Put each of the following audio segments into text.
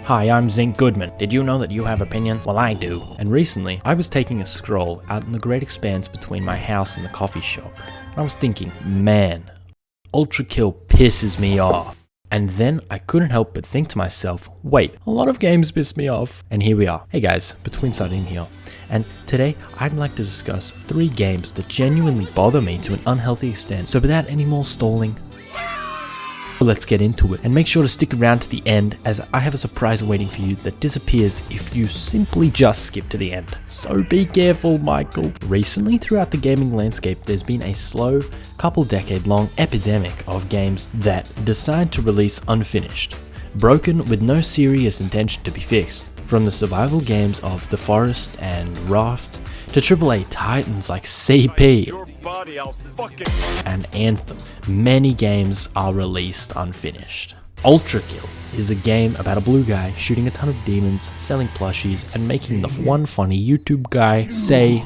Hi, I'm Zink Goodman. Did you know that you have opinions? Well, I do. And recently, I was taking a stroll out in the great expanse between my house and the coffee shop. And I was thinking, man, Ultrakill pisses me off. And then I couldn't help but think to myself, wait, a lot of games piss me off. And here we are. Hey guys, ßétweënsařdine here. And today, I'd like to discuss 3 games that genuinely bother me to an unhealthy extent. So without any more stalling, let's get into it. And make sure to stick around to the end, as I have a surprise waiting for you that disappears if you simply just skip to the end. So be careful, Michael. Recently, throughout the gaming landscape, there's been a slow, couple-decade-long epidemic of games that decide to release unfinished, broken with no serious intention to be fixed. From the survival games of The Forest and Raft, to AAA titans like CP and Anthem, many games are released unfinished. Ultrakill is a game about a blue guy shooting a ton of demons, selling plushies, and making the one funny YouTube guy say,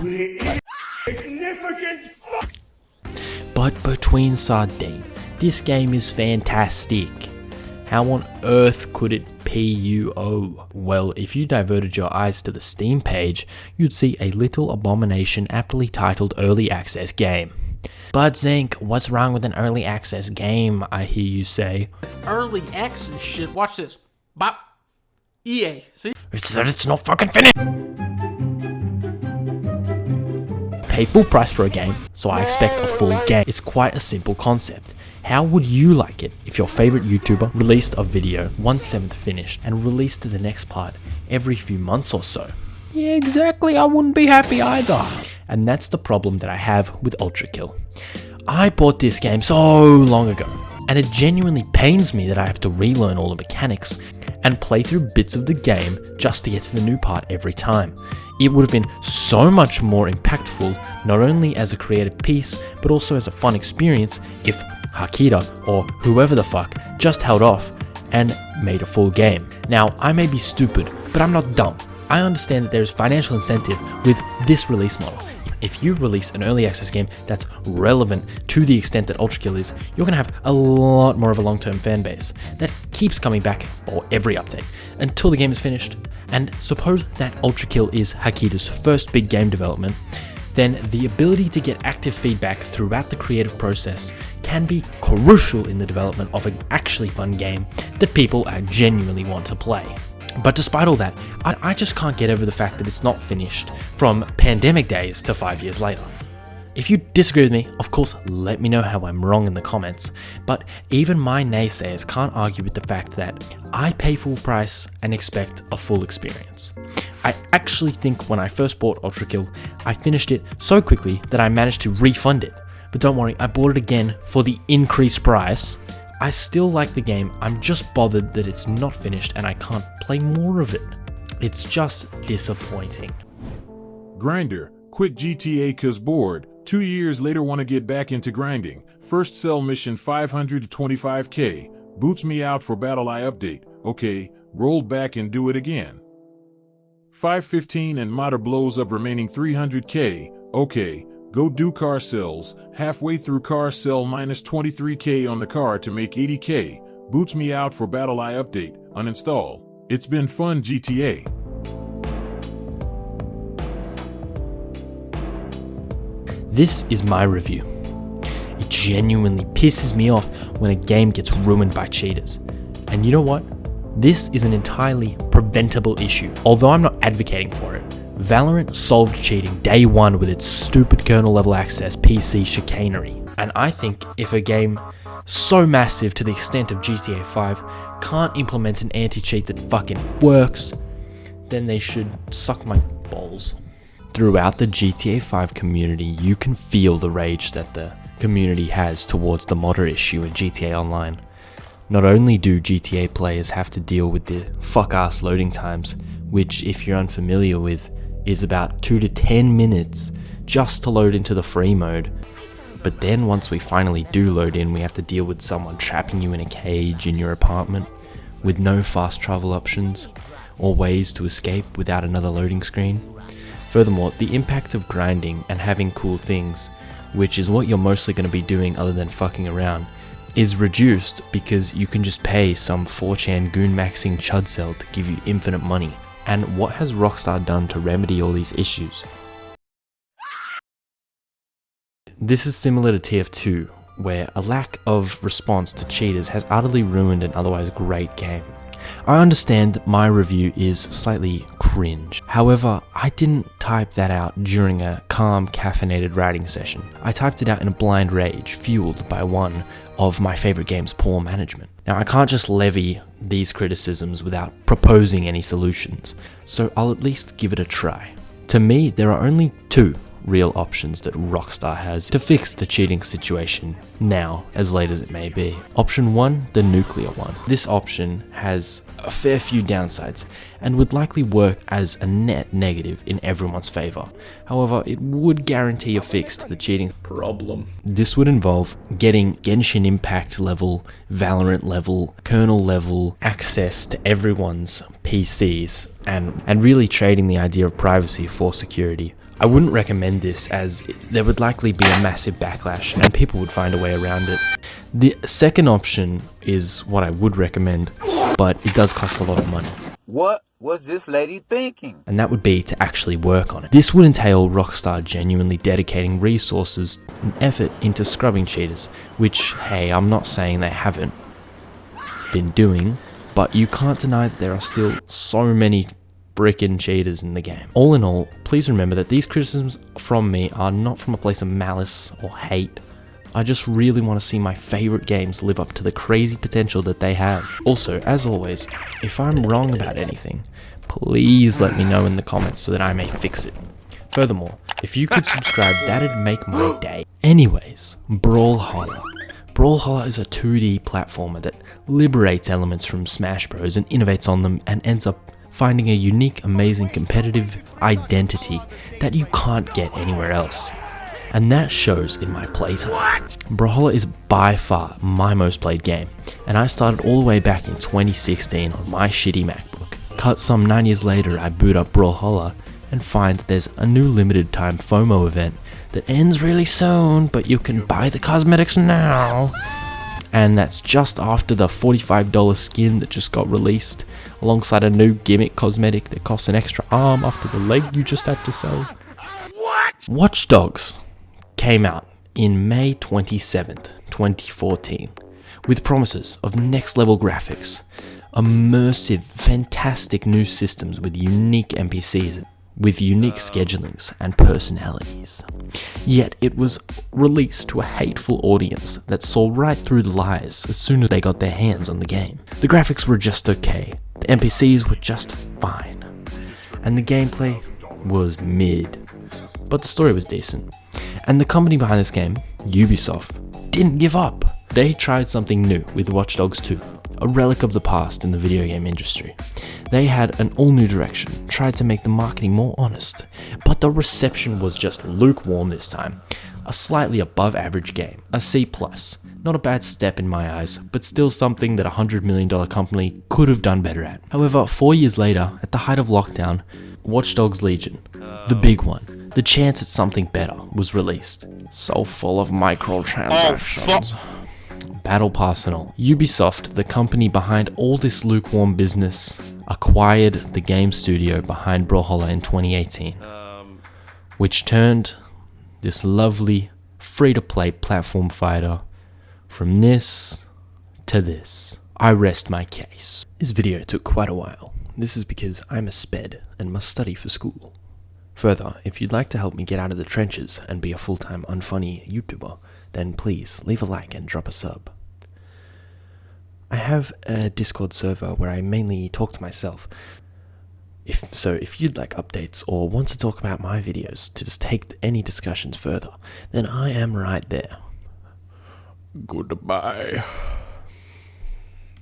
but ßétweënsařdine, this game is fantastic. How on earth could it PUO? Well, if you diverted your eyes to the Steam page, you'd see a little abomination aptly titled Early Access Game. But Zink, what's wrong with an early access game, I hear you say? It's early access shit, watch this. Bop. EA, see? It's not fucking finished! Pay full price for a game, so I expect a full game. It's quite a simple concept. How would you like it if your favorite YouTuber released a video 1/7 finished and released the next part every few months or so? Yeah, exactly, I wouldn't be happy either. And that's the problem that I have with Ultrakill. I bought this game so long ago, and it genuinely pains me that I have to relearn all the mechanics and play through bits of the game just to get to the new part every time. It would have been so much more impactful, not only as a creative piece, but also as a fun experience if Hakira, or whoever the fuck, just held off and made a full game. Now, I may be stupid, but I'm not dumb. I understand that there is financial incentive with this release model. If you release an early access game that's relevant to the extent that Ultrakill is, you're gonna have a lot more of a long-term fan base that keeps coming back for every update until the game is finished. And suppose that Ultrakill is Hakita's first big game development, then the ability to get active feedback throughout the creative process can be crucial in the development of an actually fun game that people genuinely want to play. But despite all that, I just can't get over the fact that it's not finished from pandemic days to 5 years later. If you disagree with me, of course, let me know how I'm wrong in the comments, but even my naysayers can't argue with the fact that I pay full price and expect a full experience. I actually think when I first bought Ultrakill, I finished it so quickly that I managed to refund it. But don't worry, I bought it again for the increased price. I still like the game, I'm just bothered that it's not finished and I can't play more of it. It's just disappointing. Grinder, quit GTA 'cause bored. 2 years later wanna get back into grinding. First cell mission 500 to 25k. Boots me out for Battle I update. Okay, rolled back and do it again. 515 and modder blows up remaining 300k. Okay, go do car cells. Halfway through car cell minus 23k on the car to make 80k. Boots me out for Battle I update. Uninstall. It's been fun GTA. This is my review. It genuinely pisses me off when a game gets ruined by cheaters. And you know what? This is an entirely preventable issue, although I'm not advocating for it. Valorant solved cheating day one with its stupid kernel level access PC chicanery. And I think if a game so massive to the extent of GTA 5 can't implement an anti-cheat that fucking works, then they should suck my balls. Throughout the GTA 5 community, you can feel the rage that the community has towards the modder issue in GTA Online. Not only do GTA players have to deal with the fuck-ass loading times, which if you're unfamiliar with, is about 2 to 10 minutes just to load into the free mode. But then once we finally do load in, we have to deal with someone trapping you in a cage in your apartment with no fast travel options or ways to escape without another loading screen. Furthermore, the impact of grinding and having cool things, which is what you're mostly going to be doing other than fucking around, is reduced because you can just pay some 4chan goon maxing chudcel to give you infinite money. And what has Rockstar done to remedy all these issues? This is similar to TF2, where a lack of response to cheaters has utterly ruined an otherwise great game. I understand my review is slightly cringe. However, I didn't type that out during a calm, caffeinated writing session. I typed it out in a blind rage, fueled by one of my favorite game's poor management. Now, I can't just levy these criticisms without proposing any solutions, so I'll at least give it a try. To me, there are only two real options that Rockstar has to fix the cheating situation now, as late as it may be. Option 1, the nuclear one. This option has a fair few downsides and would likely work as a net negative in everyone's favor. However, it would guarantee a fix to the cheating problem. This would involve getting Genshin Impact level, Valorant level, kernel level access to everyone's PCs and really trading the idea of privacy for security. I wouldn't recommend this, as there would likely be a massive backlash and people would find a way around it. The second option is what I would recommend, but it does cost a lot of money. What was this lady thinking? And that would be to actually work on it. This would entail Rockstar genuinely dedicating resources and effort into scrubbing cheaters, which, hey, I'm not saying they haven't been doing, but you can't deny that there are still so many frickin' cheaters in the game. All in all, please remember that these criticisms from me are not from a place of malice or hate. I just really want to see my favorite games live up to the crazy potential that they have. Also, as always, if I'm wrong about anything, please let me know in the comments so that I may fix it. Furthermore, if you could subscribe, that'd make my day. Anyways, Brawlhalla. Brawlhalla is a 2D platformer that liberates elements from Smash Bros and innovates on them and ends up finding a unique, amazing competitive identity that you can't get anywhere else. And that shows in my playtime. Brawlhalla is by far my most played game, and I started all the way back in 2016 on my shitty MacBook. Cut some 9 years later, I boot up Brawlhalla and find that there's a new limited time FOMO event that ends really soon, but you can buy the cosmetics now. And that's just after the $45 skin that just got released, alongside a new gimmick cosmetic that costs an extra arm after the leg you just had to sell. What? Watch Dogs came out in May 27th, 2014, with promises of next level graphics, immersive, fantastic new systems with unique NPCs, with unique schedulings and personalities. Yet it was released to a hateful audience that saw right through the lies as soon as they got their hands on the game. The graphics were just okay, the NPCs were just fine, and the gameplay was mid, but the story was decent. And the company behind this game, Ubisoft, didn't give up. They tried something new with Watch Dogs 2, a relic of the past in the video game industry. They had an all-new direction, tried to make the marketing more honest, but the reception was just lukewarm this time. A slightly above average game, a C+. Not a bad step in my eyes, but still something that a $100 million company could have done better at. However, 4 years later, at the height of lockdown, Watch Dogs Legion, the big one, the chance at something better, was released. So full of microtransactions. Battle Pass and all. Ubisoft, the company behind all this lukewarm business, acquired the game studio behind Brawlhalla in 2018, which turned this lovely free-to-play platform fighter from this to this. I rest my case. This video took quite a while. This is because I'm a sped and must study for school. Further, if you'd like to help me get out of the trenches and be a full-time unfunny YouTuber, then please leave a like and drop a sub. I have a Discord server where I mainly talk to myself. If you'd like updates or want to talk about my videos to just take any discussions further, then I am right there. Goodbye.